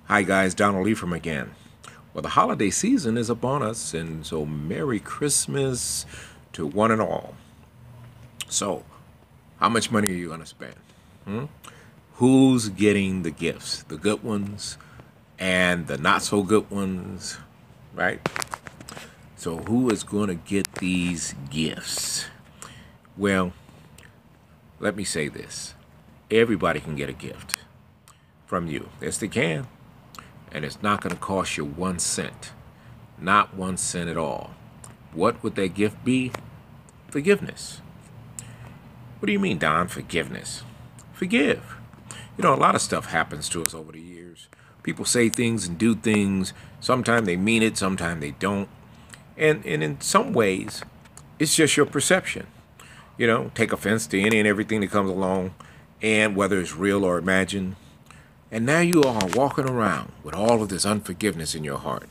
Hi guys, Donald Lee from again. Well, the holiday season is upon us, and so Merry Christmas to one and all. So, how much money are you going to spend? Hmm? Who's getting the gifts? The good ones and the not so good ones, right? So, who is going to get these gifts? Well, let me say this. Everybody can get a gift from you. Yes, they can. And it's not going to cost you 1 cent. Not 1 cent at all. What would that gift be? Forgiveness. What do you mean, Don? Forgiveness. Forgive. You know, a lot of stuff happens to us over the years. People say things and do things. Sometimes they mean it, sometimes they don't. And in some ways, it's just your perception. You know, take offense to any and everything that comes along, and whether it's real or imagined. And now you are walking around with all of this unforgiveness in your heart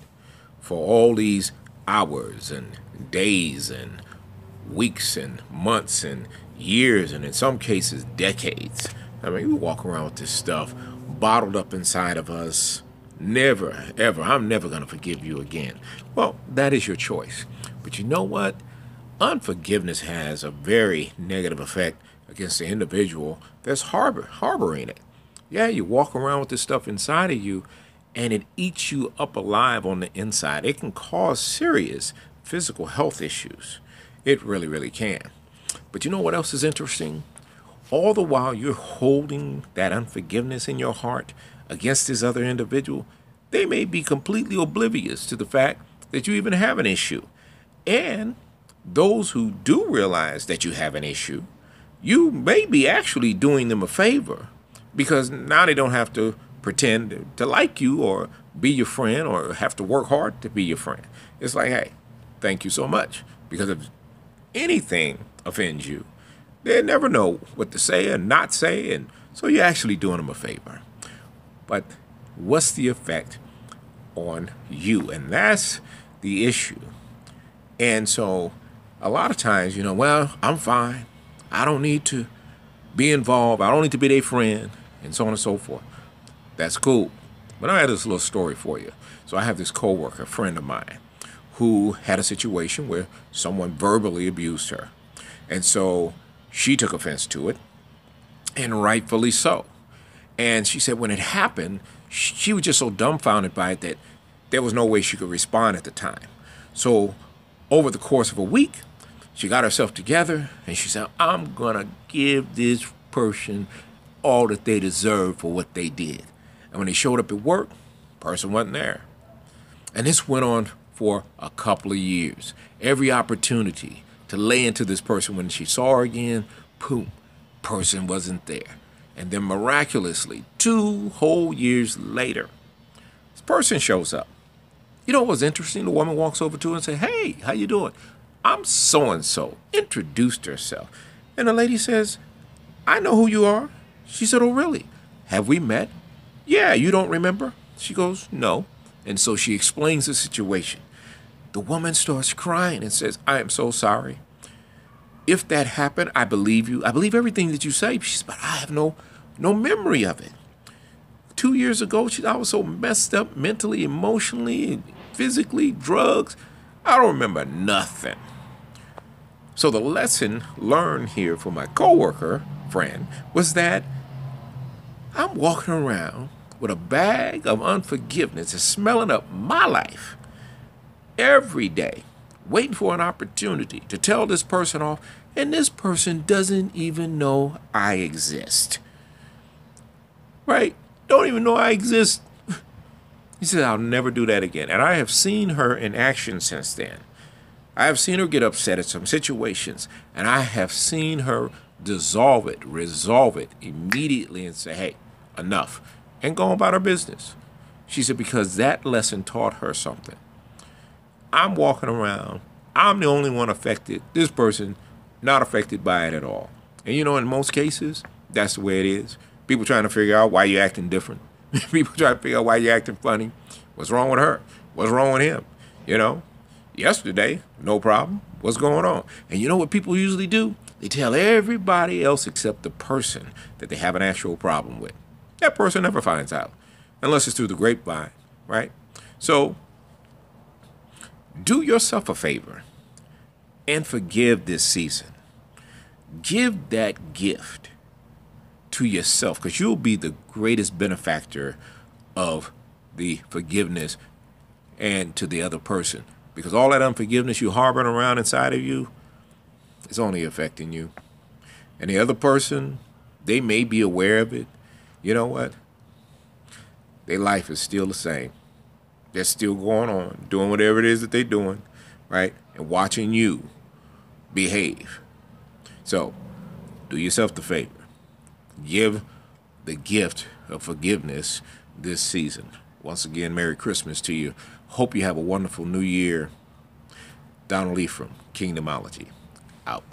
for all these hours and days and weeks and months and years, and in some cases decades. I mean, we walk around with this stuff bottled up inside of us. Never, ever, I'm never going to forgive you again. Well, that is your choice. But you know what? Unforgiveness has a very negative effect against the individual that's harboring it. Yeah, you walk around with this stuff inside of you, and it eats you up alive on the inside. It can cause serious physical health issues. It really, really can. But you know what else is interesting? All the while you're holding that unforgiveness in your heart against this other individual, they may be completely oblivious to the fact that you even have an issue. And those who do realize that you have an issue, you may be actually doing them a favor, because now they don't have to pretend to like you or be your friend or have to work hard to be your friend. It's like, hey, thank you so much. Because if anything offends you, they never know what to say and not say, and so you're actually doing them a favor. But what's the effect on you? And that's the issue. And so a lot of times, well, I'm fine. I don't need to be involved. I don't need to be their friend, and so on and so forth. That's cool. But I have this little story for you. So I have this coworker, a friend of mine, who had a situation where someone verbally abused her. And so she took offense to it, and rightfully so. And she said when it happened, she was just so dumbfounded by it that there was no way she could respond at the time. So over the course of a week, she got herself together, and she said, I'm going to give this person all that they deserve for what they did. And when they showed up at work, person wasn't there. And this went on for a couple of years. Every opportunity to lay into this person, when she saw her again, boom, person wasn't there. And then miraculously, 2 whole years later, this person shows up. You know what was interesting? The woman walks over to her and says, hey, how you doing? I'm so-and-so. Introduced herself. And the lady says, I know who you are. She said, oh, really? Have we met? Yeah, you don't remember? She goes, no. And so she explains the situation. The woman starts crying and says, I am so sorry. If that happened, I believe you. I believe everything that you say. She says, but I have no memory of it. 2 years ago, I was so messed up mentally, emotionally, physically, drugs. I don't remember nothing. So the lesson learned here from my coworker friend was that I'm walking around with a bag of unforgiveness and smelling up my life every day, waiting for an opportunity to tell this person off, and this person doesn't even know I exist. Right? Don't even know I exist. He said, I'll never do that again. And I have seen her in action since then. I have seen her get upset at some situations, and I have seen her resolve it immediately and say, hey, enough, and go about her business. She said, because that lesson taught her something. I'm walking around. I'm the only one affected. This person not affected by it at all. And in most cases, that's the way it is. People trying to figure out why you're acting different. People trying to figure out why you're acting funny. What's wrong with her? What's wrong with him? Yesterday, no problem. What's going on? And you know what people usually do? They tell everybody else except the person that they have an actual problem with. That person never finds out. unless it's through the grapevine, right? So do yourself a favor and forgive this season. Give that gift to yourself, because you'll be the greatest benefactor of the forgiveness and to the other person. Because all that unforgiveness you harboring around inside of you is only affecting you. And the other person, they may be aware of it. You know what? Their life is still the same. They're still going on, doing whatever it is that they're doing, right? And watching you behave. So, do yourself the favor. Give the gift of forgiveness this season. Once again, Merry Christmas to you. Hope you have a wonderful new year. Donald Lee from Kingdomology. Out.